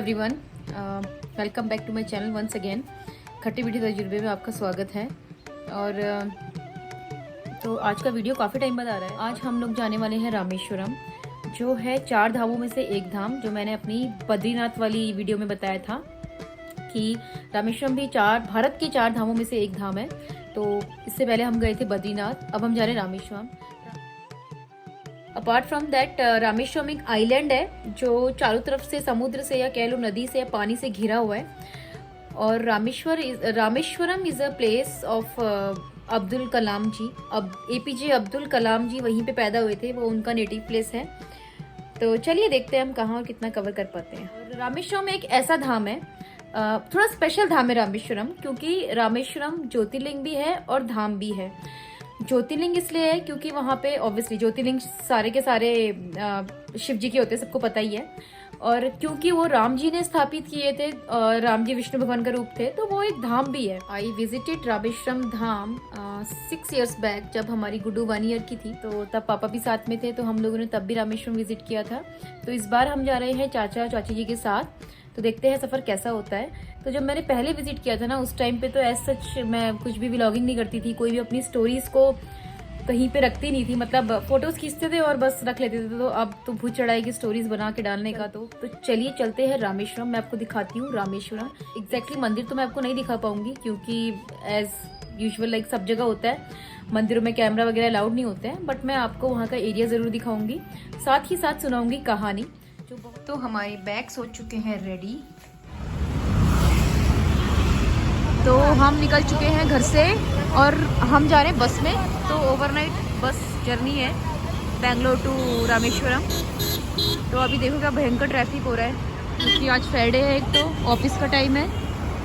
Everyone, welcome back to my channel once again. खट्टी मीठी तजुर्बे में आपका स्वागत है। और तो आज का वीडियो काफ़ी टाइम बाद आ रहा है। आज हम लोग जाने वाले हैं रामेश्वरम, जो है 4 धामों में से एक धाम, जो मैंने अपनी बद्रीनाथ वाली वीडियो में बताया था कि रामेश्वरम भी भारत के 4 धामों में से एक धाम है। तो इससे पहले हम गए थे बद्रीनाथ, अब हम जा रहे हैं Rameswaram. Apart from that, Rameswaram एक आइलैंड है जो चारों तरफ से समुद्र से या कह लो नदी से या पानी से घिरा हुआ है। और Rameswaram is a place of Abdul Kalam ji. अब APJ अब्दुल कलाम जी वहीं पे पैदा हुए थे, वो उनका नेटिव प्लेस है। तो चलिए देखते हैं हम कहाँ और कितना कवर कर पाते हैं। और रामेश्वरम एक ऐसा धाम है, थोड़ा स्पेशल धाम है रामेश्वरम, क्योंकि रामेश्वरम ज्योतिर्लिंग भी है और धाम भी है। ज्योतिर्लिंग इसलिए है क्योंकि वहाँ पे ऑब्वियसली ज्योतिर्लिंग सारे के सारे शिव जी के होते हैं, सबको पता ही है। और क्योंकि वो राम जी ने स्थापित किए थे, राम जी विष्णु भगवान का रूप थे, तो वो एक धाम भी है। I visited Rameswaram Dham 6 years back, जब हमारी गुड्डू 1 year की थी। तो तब पापा भी साथ में थे, तो हम लोगों ने तब भी रामेश्वरम विजिट किया था। तो इस बार हम जा रहे हैं चाचा चाची जी के साथ। तो देखते हैं सफ़र कैसा होता है। तो जब मैंने पहले विजिट किया था ना, उस टाइम पे तो एज सच मैं कुछ भी व्लॉगिंग नहीं करती थी, कोई भी अपनी स्टोरीज को कहीं पे रखती नहीं थी, मतलब फोटोज खींचते थे और बस रख लेते थे। तो अब तो भूत चढ़ाई की स्टोरीज बना के डालने का। तो चलिए चलते हैं रामेश्वरम। मैं आपको दिखाती हूँ रामेश्वरम। एग्जैक्टली मंदिर तो मैं आपको नहीं दिखा पाऊंगी, क्योंकि एज यूजुअल लाइक सब जगह होता है, मंदिरों में कैमरा वगैरह अलाउड नहीं होते हैं। बट मैं आपको वहाँ का एरिया ज़रूर दिखाऊंगी, साथ ही साथ सुनाऊंगी कहानी। तो हमारे बैग्स हो चुके हैं रेडी। तो हम निकल चुके हैं घर से और हम जा रहे हैं बस में। तो ओवरनाइट बस जर्नी है बेंगलोर टू रामेश्वरम। तो अभी देखो क्या भयंकर ट्रैफिक हो रहा है, क्योंकि आज फ्राइडे है, एक तो ऑफिस का टाइम है,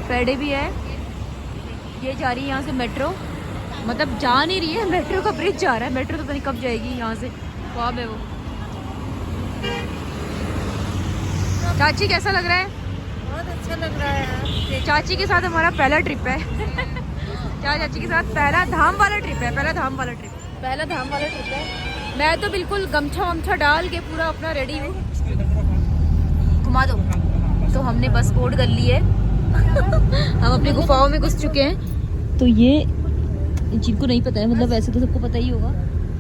फ्राइडे भी है। ये जा रही है यहाँ से मेट्रो, मतलब जा नहीं रही है, मेट्रो का ब्रिज जा रहा है। मेट्रो तो पता नहीं कब जाएगी यहाँ से, ख्वाब है वो। चाची कैसा लग रहा है? बहुत अच्छा लग रहा है। चाची के साथ हमारा पहला ट्रिप है। चाची के साथ पहला धाम वाला ट्रिप है। पहला धाम वाला ट्रिप है। मैं तो बिल्कुल गमछा वमछा डाल के पूरा अपना रेडी हूँ। घुमा दो। तो हमने बस बोर्ड कर ली है। हम अपनी गुफाओं में घुस चुके हैं। तो ये जिनको नहीं पता है, मतलब वैसे तो सबको पता ही होगा,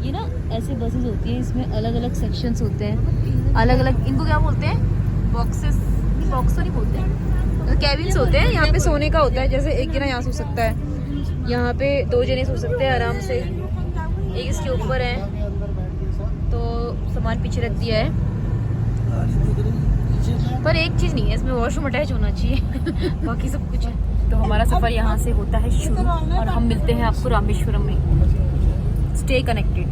ये ना ऐसे बसेस होती हैं, इसमें अलग अलग सेक्शंस होते हैं, अलग अलग, इनको क्या बोलते हैं, बॉक्सेस तो नहीं बोलते हैं, कैबिन्स होते हैं। यहाँ पे सोने का होता है, जैसे एक जना यहाँ सो सकता है, यहाँ पे 2 जने सो सकते हैं आराम से। एक इसके ऊपर है, तो सामान पीछे रख दिया है। पर एक चीज़ नहीं है, इसमें वॉशरूम अटैच होना चाहिए। बाकी सब कुछ है। तो हमारा सफ़र यहाँ से होता है शुरू, और हम मिलते हैं आपको रामेश्वरम में। Stay connected.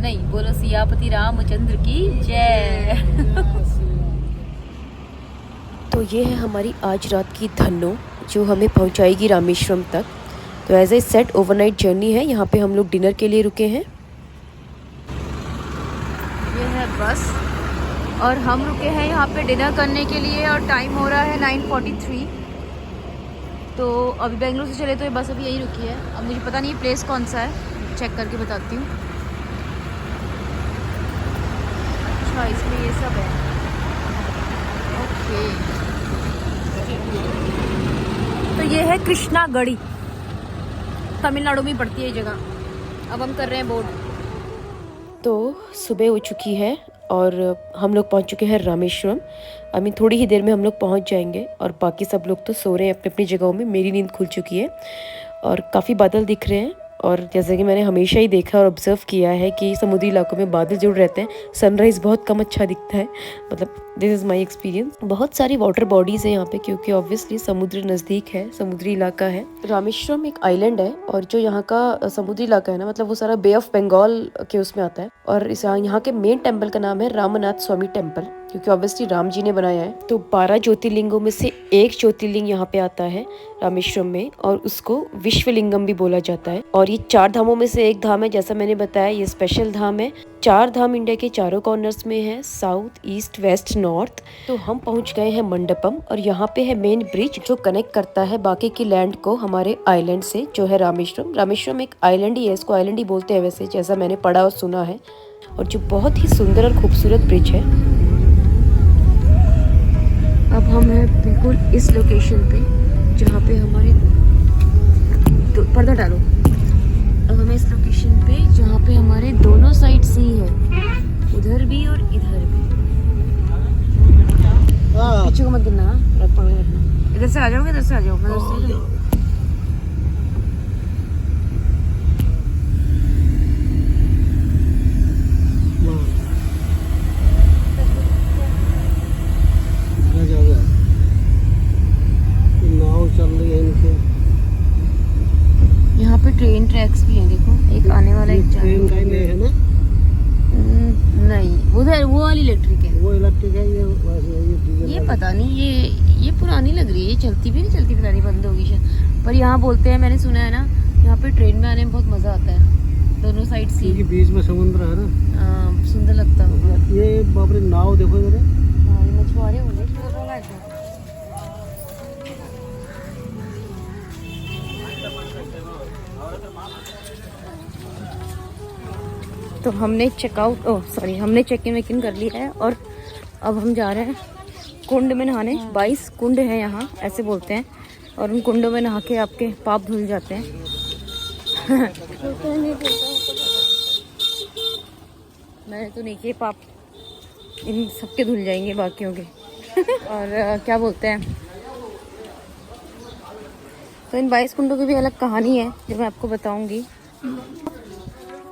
नहीं बोलो सियापति रामचंद्र की जय। तो ये है हमारी आज रात की धन्नो, जो हमें पहुंचाएगी रामेश्वरम तक। तो as a set overnight journey है। यहाँ पे हम लोग डिनर के लिए रुके हैं। ये है बस, और हम रुके हैं यहाँ पे डिनर करने के लिए, और टाइम हो रहा है 9:43। तो अभी बेंगलुरु से चले तो ये बस अभी यही रुकी है। अब मुझे पता नहीं प्लेस कौन सा है, चेक करके बताती हूँ। अच्छा, इसमें ये सब है। ओके, तो ये है कृष्णागढ़ी, तमिलनाडु में पड़ती है ये जगह। अब हम कर रहे हैं बोर्ड। तो सुबह हो चुकी है और हम लोग पहुंच चुके हैं रामेश्वरम। अभी थोड़ी ही देर में हम लोग पहुंच जाएंगे, और बाकी सब लोग तो सो रहे हैं अपनी अपनी जगहों में। मेरी नींद खुल चुकी है और काफ़ी बादल दिख रहे हैं। और जैसे कि मैंने हमेशा ही देखा और ऑब्जर्व किया है कि समुद्री इलाकों में बादल जरूर रहते हैं, सनराइज़ बहुत कम अच्छा दिखता है। मतलब दिस इज़ माई एक्सपीरियंस। बहुत सारी वाटर बॉडीज़ है यहाँ पे, क्योंकि ऑब्वियसली समुद्र नज़दीक है, समुद्री इलाका है। रामेश्वरम एक आइलैंड है, और जो यहाँ का समुद्री इलाका है ना, मतलब वो सारा बे ऑफ बंगाल के उसमें आता है। और इस यहाँ के मेन टेम्पल का नाम है रामनाथ स्वामी टेम्पल, क्योंकि ऑब्वियसली राम जी ने बनाया है। तो 12 ज्योतिर्लिंगों में से एक ज्योतिर्लिंग यहाँ पे आता है रामेश्वरम में, और उसको विश्वलिंगम भी बोला जाता है। और ये 4 धामों में से एक धाम है। जैसा मैंने बताया, ये स्पेशल धाम है। 4 धाम इंडिया के चारों कॉर्नर्स में है, साउथ, ईस्ट, वेस्ट, नॉर्थ। तो हम पहुंच गए हैं मंडपम, और यहाँ पे है मेन ब्रिज जो कनेक्ट करता है बाकी की लैंड को हमारे आइलैंड से, जो है रामेश्वरम। रामेश्वरम एक आइलैंड ही है, इसको आइलैंड ही बोलते हैं वैसे, जैसा मैंने पढ़ा और सुना है। और जो बहुत ही सुंदर और खूबसूरत ब्रिज है। अब हम हैं बिल्कुल इस लोकेशन पे जहाँ पे हमारे पर्दा डालो। अब हमें इस लोकेशन पे जहाँ पे हमारे दोनों साइड सी है, उधर भी और इधर भी। पीछे को मत गिरना, रखना। इधर से आ जाओगे, इधर से आ जाओ, मैं उधर से यहाँ पे ट्रेन ट्रैक्स भी हैं, देखो एक आने वाला एक जाने वाला है ना। नहीं, उधर वो वाली इलेक्ट्रिक है, वो इलेक्ट्रिक है। ये पता नहीं, ये पुरानी लग रही है, ये चलती भी नहीं चलती, पता नहीं बंद होगी शायद। पर यहाँ बोलते हैं, मैंने सुना है ना, यहाँ पे ट्रेन में आने में बहुत मजा आता है, दोनों साइड से, बीच में समुद्र है ना, सुंदर लगता होगा। ये बाप रे, नाव देखो इधर। हाँ, ये मछुआरे होंगे। तो हमने हमने चेक इन कर लिया है और अब हम जा रहे हैं कुंड में नहाने। 22 कुंड हैं यहाँ, ऐसे बोलते हैं, और उन कुंडों में नहा के आपके पाप धुल जाते हैं। मैंने तो नहीं किए पाप, इन सबके धुल जाएंगे बाकियों के। और क्या बोलते हैं, तो इन 22 कुंडों की भी अलग कहानी है जो मैं आपको बताऊंगी।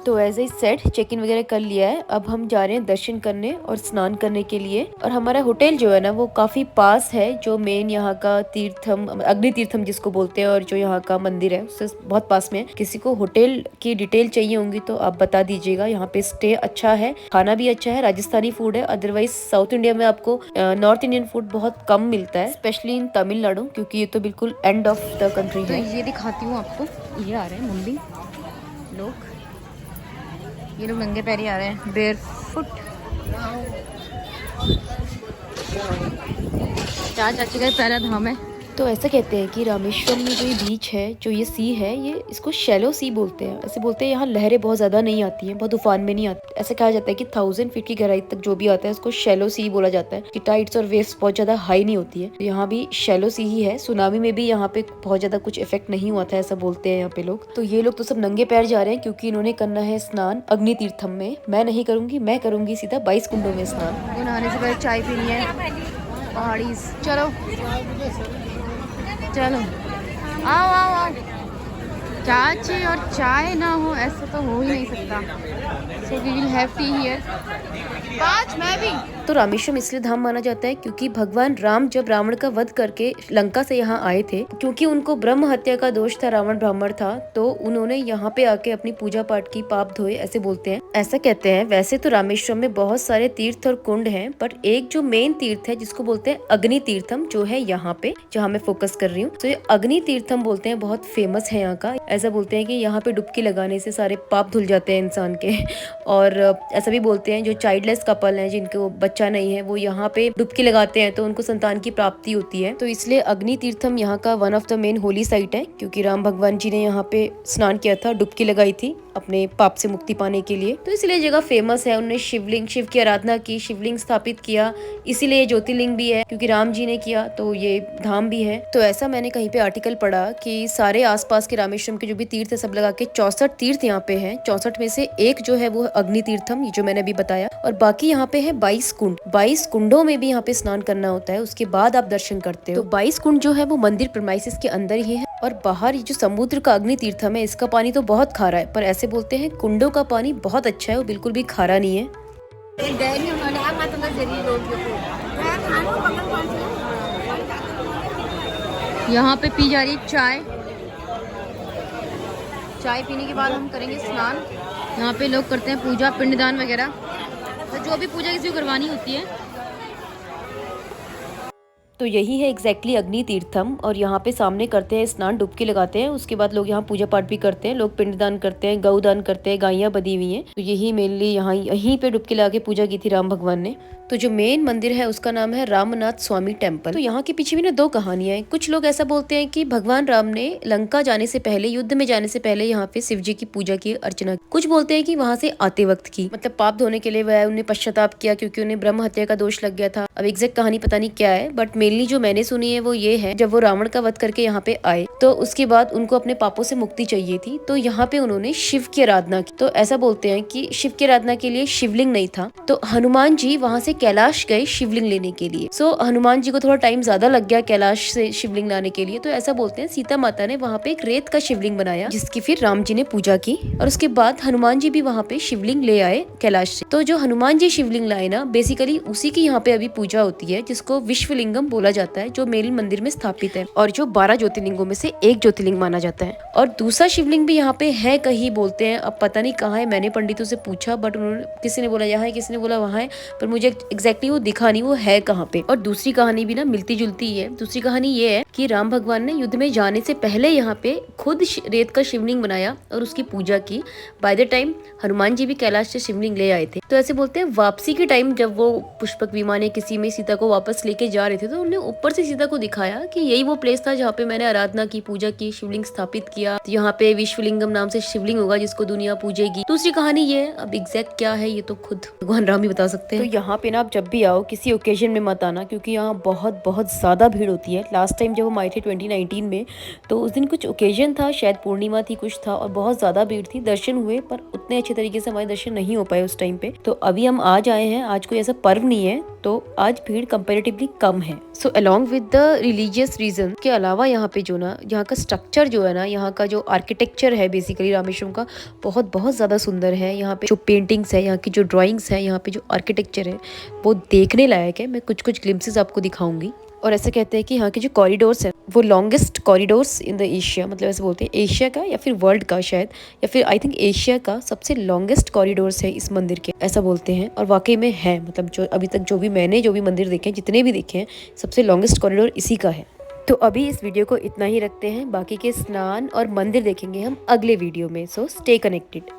तो as I said, check in वगैरह कर लिया है। अब हम जा रहे हैं दर्शन करने और स्नान करने के लिए। और हमारा होटल जो है ना, वो काफी पास है जो मेन यहाँ का तीर्थम, अग्नि तीर्थम जिसको बोलते हैं, और जो यहाँ का मंदिर है उससे बहुत पास में है। किसी को होटल की डिटेल चाहिए होंगी तो आप बता दीजिएगा। यहाँ पे स्टे अच्छा है, खाना भी अच्छा है, राजस्थानी फूड है। अदरवाइज साउथ इंडिया में आपको नॉर्थ इंडियन फूड बहुत कम मिलता है, स्पेशली इन तमिलनाडु, क्योंकि ये तो बिल्कुल एंड ऑफ द कंट्री है। तो ये दिखाती हूँ आपको, ये आ रहे हैं मम्मी लोग, ये लोग नंगे पैरी आ रहे हैं, बेयर फुट। चाची का पहला धाम है। तो ऐसा कहते हैं कि रामेश्वरम में जो ये बीच है, जो ये सी है, ये इसको शैलो सी बोलते हैं। ऐसे बोलते हैं यहाँ लहरें बहुत ज्यादा नहीं आती हैं, बहुत उफान में नहीं आती। ऐसा कहा जाता है कि 1000 फीट की गहराई तक जो भी आता है उसको शैलो सी बोला जाता है, कि टाइड्स और वेव्स बहुत ज्यादा हाई नहीं होती है। तो यहाँ भी शैलो सी ही है। सुनामी में भी यहाँ पे बहुत ज्यादा कुछ इफेक्ट नहीं हुआ था, ऐसा बोलते हैं यहाँ पे लोग। तो ये लोग तो सब नंगे पैर जा रहे हैं क्योंकि इन्होंने करना है स्नान अग्नि तीर्थम में। मैं नहीं करूंगी, मैं करूंगी सीधा 22 कुंडों में स्नान। नहाने से पहले चाय पीनी है पहाड़ी। चलो चलो, आओ आओ आओ। चाची और चाय ना हो ऐसा तो हो ही नहीं सकता। So we will have tea here. मैं भी। तो रामेश्वरम इसलिए धाम माना जाता है क्योंकि भगवान राम जब रावण का वध करके लंका से यहाँ आए थे, क्योंकि उनको ब्रह्म हत्या का दोष था, रावण ब्राह्मण था, तो उन्होंने यहाँ पे आके अपनी पूजा पाठ की, पाप धोए, ऐसे बोलते हैं, ऐसा कहते हैं। वैसे तो रामेश्वरम में बहुत सारे तीर्थ और कुंड हैं, पर एक जो मेन तीर्थ है जिसको बोलते हैं अग्नि तीर्थम, जो है यहाँ पे जहाँ मैं फोकस कर रही हूँ, तो ये अग्नि तीर्थम बोलते हैं, बहुत फेमस है यहाँ का। ऐसा बोलते हैं कि यहाँ पे डुबकी लगाने से सारे पाप धुल जाते हैं इंसान के। और ऐसा भी बोलते हैं जो चाइल्डलेस कपल हैं, जिनको बच्चा नहीं है, वो यहाँ पे डुबकी लगाते हैं तो उनको संतान की प्राप्ति होती है। तो इसलिए अग्नि तीर्थम यहाँ का one of the main Holi site है, क्योंकि राम भगवान जी ने यहाँ पे स्नान किया था, डुबकी लगाई थी अपने पाप से मुक्ति पाने के लिए। तो इसलिए जगह फेमस है। उन्होंने शिव की आराधना की, शिवलिंग स्थापित किया, इसीलिए ज्योतिर्लिंग भी है, क्योंकि राम जी ने किया, तो ये धाम भी है। तो ऐसा मैंने कहीं पे आर्टिकल पढ़ा कि सारे आसपास के रामेश्वरम के जो भी तीर्थ है सब लगा के 64 तीर्थ यहाँ पे हैं। 64 में से एक जो है वो अग्नि तीर्थम, जो मैंने अभी बताया, और बाकी यहाँ पे है 22 कुंड। 22 कुंडों में भी यहाँ पे स्नान करना होता है, उसके बाद आप दर्शन करते हो। तो 22 कुंड जो है वो मंदिर प्रेमाइसिस के अंदर ही है, और बाहर ये जो समुद्र का अग्नि तीर्थम है, इसका पानी तो बहुत खारा है, पर ऐसे बोलते हैं कुंडों का पानी बहुत अच्छा है, वो बिल्कुल भी खारा नहीं है। यहाँ पे पी जा रही है चाय। चाय पीने के बाद हम करेंगे स्नान। यहाँ पे लोग करते हैं पूजा, पिंडदान वगैरह, तो जो भी पूजा किसी को करवानी होती है। तो यही है एग्जैक्टली अग्नि तीर्थम, और यहाँ पे सामने करते हैं स्नान, डुबकी लगाते हैं, उसके बाद लोग यहाँ पूजा पाठ भी करते हैं, लोग पिंडदान करते हैं, गौदान करते हैं, गायें बधी हुई हैं। तो यही मेनली यहाँ यहीं पे डुबकी लगा के पूजा की थी राम भगवान ने। तो जो मेन मंदिर है उसका नाम है रामनाथ स्वामी टेम्पल। तो यहाँ के पीछे भी ना दो कहानियां हैं। कुछ लोग ऐसा बोलते हैं कि भगवान राम ने लंका जाने से पहले, युद्ध में जाने से पहले यहाँ पे शिव जी की पूजा की, अर्चना की। कुछ बोलते हैं कि वहाँ से आते वक्त की, मतलब पाप धोने के लिए वह उन्हें पश्चाताप किया, क्योंकि उन्हें ब्रह्म हत्या का दोष लग गया था। अब एग्जैक्ट कहानी पता नहीं क्या है, बट मेनली जो मैंने सुनी है वो ये है, जब वो रावण का वध करके यहाँ पे आए तो उसके बाद उनको अपने पापों से मुक्ति चाहिए थी, तो यहाँ पे उन्होंने शिव की आराधना की। तो ऐसा बोलते हैं कि शिव की आराधना के लिए शिवलिंग नहीं था, तो हनुमान जी वहाँ से कैलाश गए शिवलिंग लेने के लिए। सो हनुमान जी को थोड़ा टाइम ज्यादा लग गया कैलाश से शिवलिंग लाने के लिए, तो ऐसा बोलते हैं सीता माता ने वहाँ पे एक रेत का शिवलिंग बनाया जिसकी फिर राम जी ने पूजा की, और उसके बाद हनुमान जी भी वहाँ पे शिवलिंग ले आए कैलाश से। तो जो हनुमान जी शिवलिंग लाए ना, बेसिकली उसी की यहाँ पे अभी पूजा होती है, जिसको विश्वलिंगम बोला जाता है, जो मेन मंदिर में स्थापित है और जो 12 ज्योतिर्लिंगों में से एक ज्योतिर्लिंग माना जाता है। और दूसरा शिवलिंग भी यहाँ पे है कहीं, बोलते हैं, अब पता नहीं कहाँ है, मैंने पंडितों से पूछा बट उन्होंने, किसी ने बोला यहाँ है, किसी ने बोला वहाँ है, पर मुझे एग्जैक्टली वो दिखा नहीं वो है कहाँ पे। और दूसरी कहानी भी ना मिलती जुलती है। दूसरी कहानी ये है कि राम भगवान ने युद्ध में जाने से पहले यहाँ पे खुद रेत का शिवलिंग बनाया और उसकी पूजा की। By the time Hanuman ji भी कैलाश से शिवलिंग ले आए थे। तो ऐसे बोलते हैं वापसी के टाइम जब वो पुष्पक विमान या किसी में सीता को वापस लेके जा रहे थे, तो उन्होंने ऊपर से सीता को दिखाया कि यही वो प्लेस था जहाँ पे मैंने आराधना की, पूजा की, शिवलिंग स्थापित किया। तो यहाँ पे विश्वलिंगम नाम से शिवलिंग होगा जिसको दुनिया पूजेगी। दूसरी कहानी ये है, अब एग्जैक्ट क्या है ये तो खुद भगवान राम ही बता सकते हैं। तो यहाँ पे ना आप जब भी आओ किसी ओकेजन में मत आना, क्योंकि यहाँ बहुत बहुत ज्यादा भीड़ होती है। लास्ट टाइम जब हम आए थे 2019 में, तो उस दिन कुछ ओकेजन था, शायद पूर्णिमा थी, कुछ था, और बहुत ज्यादा भीड़ थी। दर्शन हुए पर उतने अच्छे तरीके से हमारे दर्शन नहीं हो पाए उस टाइम पे। तो अभी हम आज आए हैं, आज कोई ऐसा पर्व नहीं है, तो आज भीड़ कंपैरेटिवली कम है। So along with the religious reason के अलावा यहाँ पे जो ना, यहाँ का स्ट्रक्चर जो है ना, यहाँ का जो आर्किटेक्चर है बेसिकली रामेश्वरम का, बहुत बहुत ज्यादा सुंदर है। यहाँ पे जो पेंटिंग्स है, यहाँ की जो ड्राइंग्स है, यहाँ पे जो आर्किटेक्चर है वो देखने लायक है। मैं कुछ कुछ ग्लिम्सेस आपको दिखाऊंगी। और ऐसा कहते हैं कि यहाँ के जो कॉरिडोर्स है वो longest corridors in the Asia, मतलब ऐसे बोलते हैं एशिया का या फिर वर्ल्ड का शायद, या फिर आई थिंक एशिया का सबसे लॉन्गेस्ट कॉरिडोर्स है इस मंदिर के, ऐसा बोलते हैं। और वाकई में है, मतलब जो अभी तक जो भी मंदिर देखे हैं, जितने भी देखे हैं, सबसे लॉन्गेस्ट कॉरिडोर इसी का है। तो अभी इस वीडियो को इतना ही रखते हैं, बाकी के स्नान और मंदिर देखेंगे हम अगले वीडियो में। So stay connected.